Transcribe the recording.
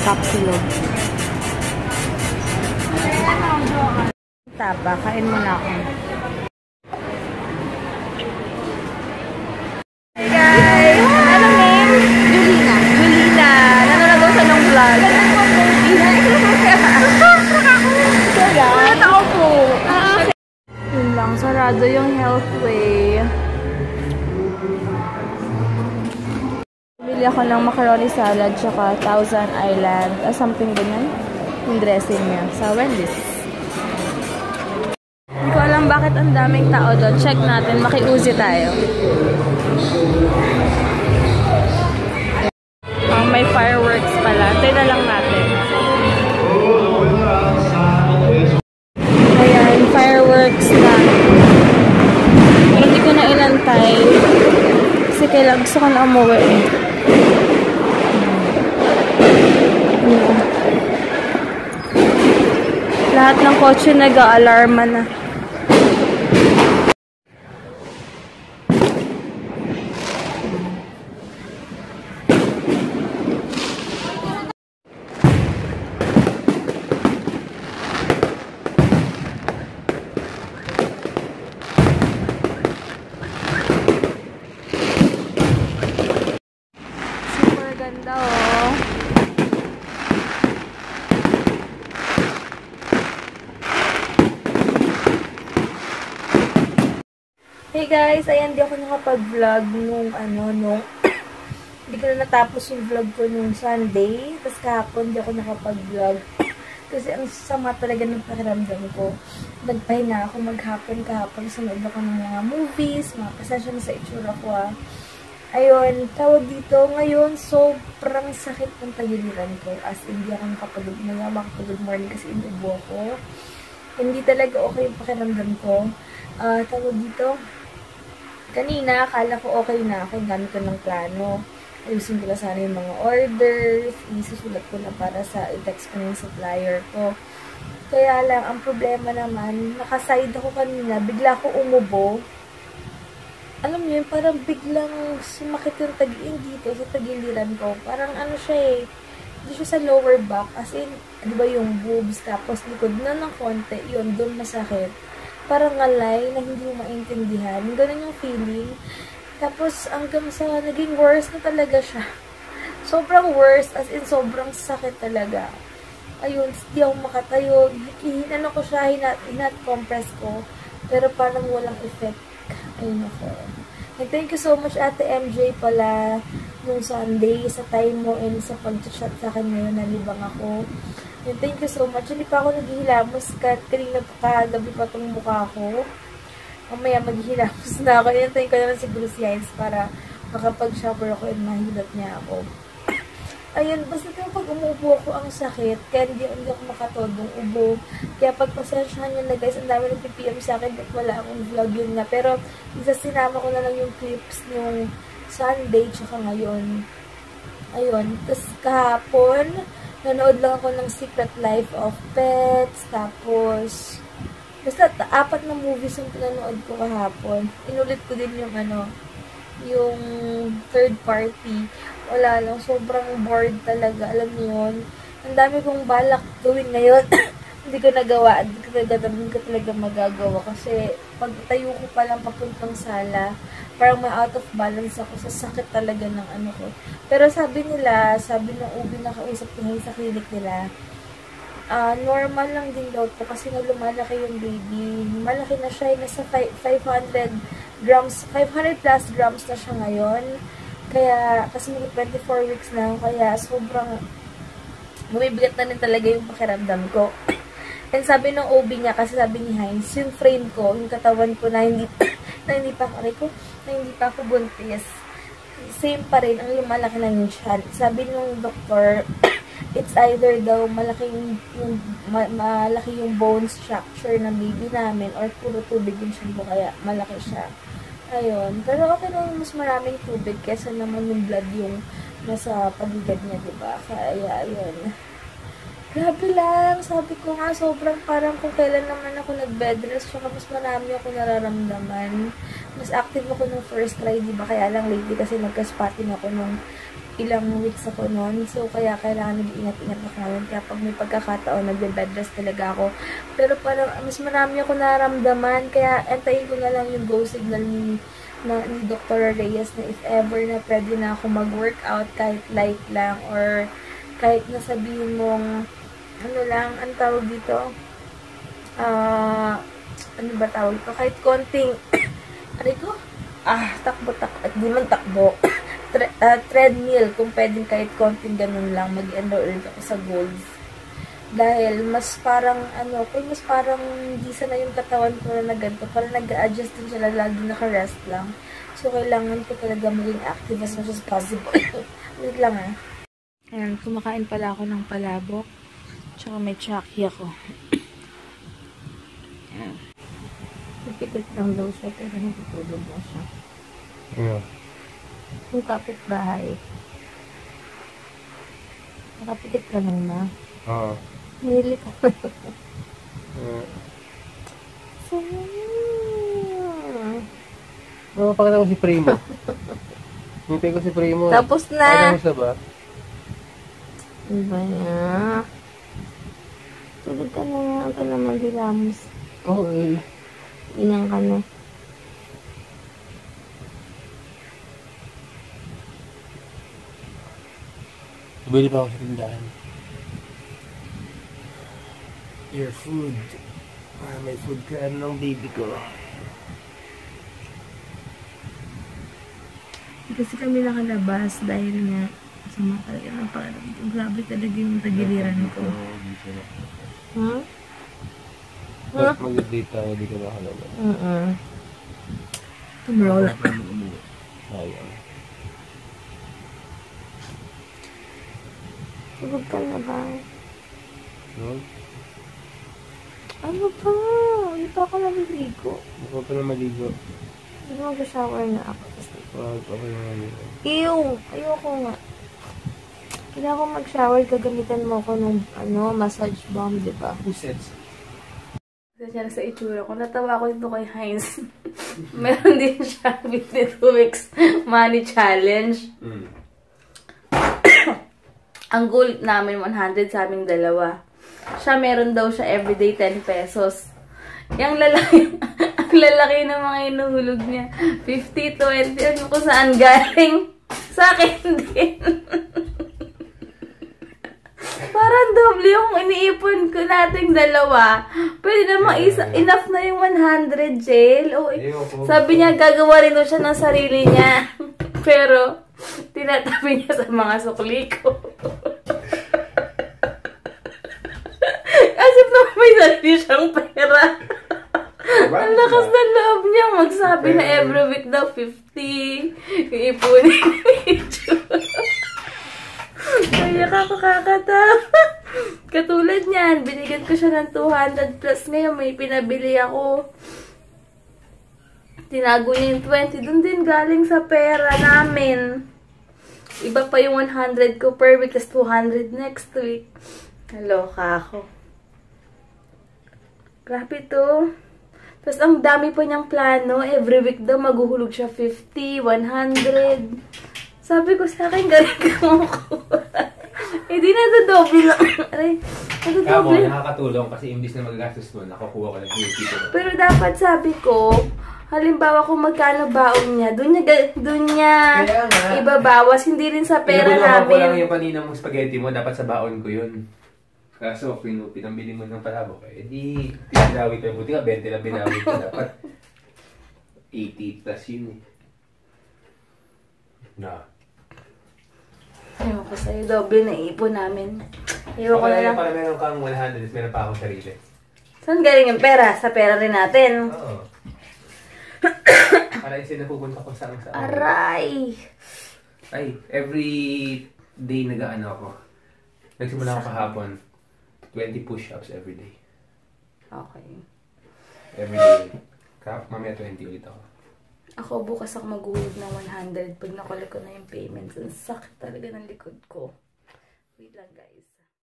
Tapsilog. Tapa, kain muna ako. Hey guys! Anong name? Julina. Julina. Nanonood ako sa nung vlog. Wala ako po. Yun lang, sarado yung Healthway. Bili ako ng macaroni salad tsaka Thousand Island. Something ganyan. Yung dressing niya. Sa Wendy's. Hindi ko alam bakit ang daming tao doon. Check natin. Makiuzi tayo. May fireworks pala. Tayo na lang natin. Ayan. Fireworks na. Pero hindi ko na inantay. Kasi kailang gusto ko na umuwi. Lahat ng kotse nag-a-alarma na. Super ganda oh. Hey guys, ayan, di ako nakapag-vlog nung hindi ko na natapos yung vlog ko nung Sunday. Tapos kahapon, di ako nakapag-vlog. Kasi ang sama talaga ng pakiramdam ko. Nagpahinga ako maghapon kahapon. Sunod ako ng mga movies, mga pasensya na sa itsura ko Ayun, tawag dito, ngayon, sobrang sakit ng tagiliran ko. As in, hindi ako makapag-good morning kasi inubo ako. Hindi talaga okay yung pakiramdam ko. Tawag dito, kanina, akala ko okay na ako. Gamit ko ng plano. Ayusin ko na sana yung mga orders. Isusulat ko na para sa i-text ko ng supplier ko. Kaya lang, ang problema naman, nakaside ako kanina. Bigla ako umubo. Alam niyo yun, parang biglang sumakit yung tagiin dito sa tagiliran ko. Parang ano siya hindi siya sa lower back. As in, di ba yung boobs, tapos likod na ng konti. Yun, doon masakit. Parang ngalay na hindi mo maintindihan. Ganun yung feeling. Tapos, hanggang sa naging worse na talaga siya. Sobrang worse, as in, sobrang sakit talaga. Ayun, hindi ako makatayo. Hinano ko siya, hinat-compress ko. Pero parang walang effect. Ayun ako. And thank you so much, Ate MJ pala, nung Sunday, sa time mo and sa pag-chat sa akin ngayon, nalibang ako. And thank you so much. Hindi pa ako naghihilamos kanina pa kagabi pa itong mukha ko. Mamaya maghihilamos na ako. Inantayin ko naman siguro si Hines para makapag-shower ako and mahilot niya ako. Ayun, basta pag umuubo ako ang sakit. Kaya hindi ako makatodong ubo. Kaya pagpasensyahan nyo na guys, ang dami nag-PM sa akin at wala akong vlog yun nga. Pero isa sinama ko na lang yung clips yung Sunday tsaka ngayon. Ayun, tapos kahapon nanood lang ako ng Secret Life of Pets, tapos basta 4 na movies yung pinanood ko kahapon. Inulit ko din yung yung third party. Wala lang, sobrang bored talaga, alam niyo yun. Ang dami kong balak gawin ngayon. Hindi ko nagawa, hindi ko talaga magagawa kasi pag tayo ko pa lang papuntang sala, parang ma-out of balance ako sa sakit talaga ng ko. Pero sabi ng ubi na kausap ko ngayon sa clinic nila, normal lang din daw po kasi nga lumalaki yung baby. Malaki na siya, nasa 500 plus grams na siya ngayon. Kaya, kasi may 24 weeks na, kaya sobrang bumibigat na rin talaga yung pakiramdam ko. And sabi ng OB niya, kasi sabi ni Hines, yung frame ko, yung katawan ko na hindi pa ako buntis, same pa rin, ang lumalaki na yung tiyan. Sabi ng doktor, it's either daw malaki yung bone structure ng baby namin or puro tubig yung tiyan ko, kaya malaki siya. Ayun. Pero okay na yung mas maraming tubig kesa naman yung blood yung nasa paligid niya, diba? Kaya, ayun. Grabe lang. Sabi ko nga, sobrang parang kung kailan naman ako nag-bed rest, saka mas marami ako nararamdaman. Mas active ako nung first try, diba? Kaya lang lately kasi nagka-spotting ako nung ilang weeks ako noon. So, kaya kailangan nag-iingat-ingat ako ngayon. Kaya pag may pagkakataon, nagbe-bedrest talaga ako. Pero parang mas marami ako naramdaman. Kaya antayin ko na lang yung go signal ni Dr. Reyes na if ever na pwede na ako mag-workout kahit light lang or kahit nasabihin mong ano lang, ang tawag dito? Ano ba tawag ito? Kahit konting aray ko? Takbo. Di man takbo. Treadmill, kung pwedeng kahit konting ganun lang, mag-enroll ulit ako sa Golds. Dahil mas parang, mas parang hindi sana yung katawan ko na ganito. Parang nag-a-adjust din siya, lagi naka-rest lang. So, kailangan ko talaga maging active as much as possible. Wait lang Ayan, kumakain pala ako ng palabok. Tsaka may chaki ako. Ayan. Napikit lang daw siya, pero hindi tulog na siya. Yeah. Yung kapitbahay. Nakapikit ka lang na. Oo. Nahili ka na. Pakita ko si Primo. Hintay ko si Primo. Tapos na. Tapos na ba? Diba niya? Tulog ka na nga. Huwag ka na maghilamos. Oo eh. Inang ka na. Bili pa ako sa tindahan. Your food. May food ka ng baby ko. Kasi kami nakalabas dahil nga sama talaga ng pakiramdam. Grabe talaga yung tagiliran ko. Ha? Huh? Mag-date tayo, di ka nakalabas. Tomorrow lang. Sayang. Tulog ka na ba? No? Ano ba? Hindi pa ako naliligo. Hindi ko pa na maligo. Hindi mag-shower na ako. Wag ako na maligo. Ew! Ayoko nga. Kailangan ko mag-shower. Gagamitan mo ako ng massage bomb, di ba? Who sets? Kasi sa itsura ko, natawa ko dito kay Heinz. Meron din siya 52 weeks money challenge. Ang goal namin 100 sa aming dalawa. Siya meron daw siya everyday 10 pesos. Yung lalaki, ang lalaki ng mga inuhulog niya. 50, 20, ano kung saan galing. Sa akin din. Parang doble yung iniipon ko nating dalawa. Pwede namang enough na yung 100 jail. Sabi niya, gagawa rin daw siya ng sarili niya. Pero, tinatabi niya sa mga sukli ko. As if naman may sarili siyang pera. Ang lakas ng loob niya. Magsabi na every week daw 50. Iipunin ni Medyo. Kaya kakakatawa. Katulad niyan, binigyan ko siya ng 200 plus. Ngayon may pinabili ako. Tinago niya yung 20. Doon din galing sa pera namin. Iba pa yung 100 ko per week, tas 200 next week. Naloka ako. Grabe to. Tapos ang dami pa niyang plano. Every week daw maghuhulog siya 50, 100. Sabi ko sa akin, galing ka mo ko. Hindi na dodoble lang. Aray, Kamo, nakakatulong kasi imbis na magagastos mo, nakakuha ka ng community. Pero dapat sabi ko, halimbawa kung magkano baon niya, doon niya ibabawas, hindi rin sa pera namin. Ko lang yung kanina mong spaghetti mo, dapat sa baon ko yun. Kaso, pinambili mo ng palabok, eh di, pinadawi ko yung buti nga, 20 lang binawi ko, dapat 80 plus yun eh. Ewan ko sa'yo, doble na ipon namin. Ewan ko na lang. Para meron kang 100, meron pa akong sarili. Saan galing yung pera? Sa pera rin natin. Oo. Para yung napupunta ko saan. Aray! Ay, every day nag-ano ako. Nagsimula ako kahapon. 20 push-ups every day. Okay. Every day. Mamaya 20 ulit ako. Ako bukas ako maghuhulog ng 100 pag nakuha ko na yung payments. Ang sakit talaga ng likod ko. Wait lang guys.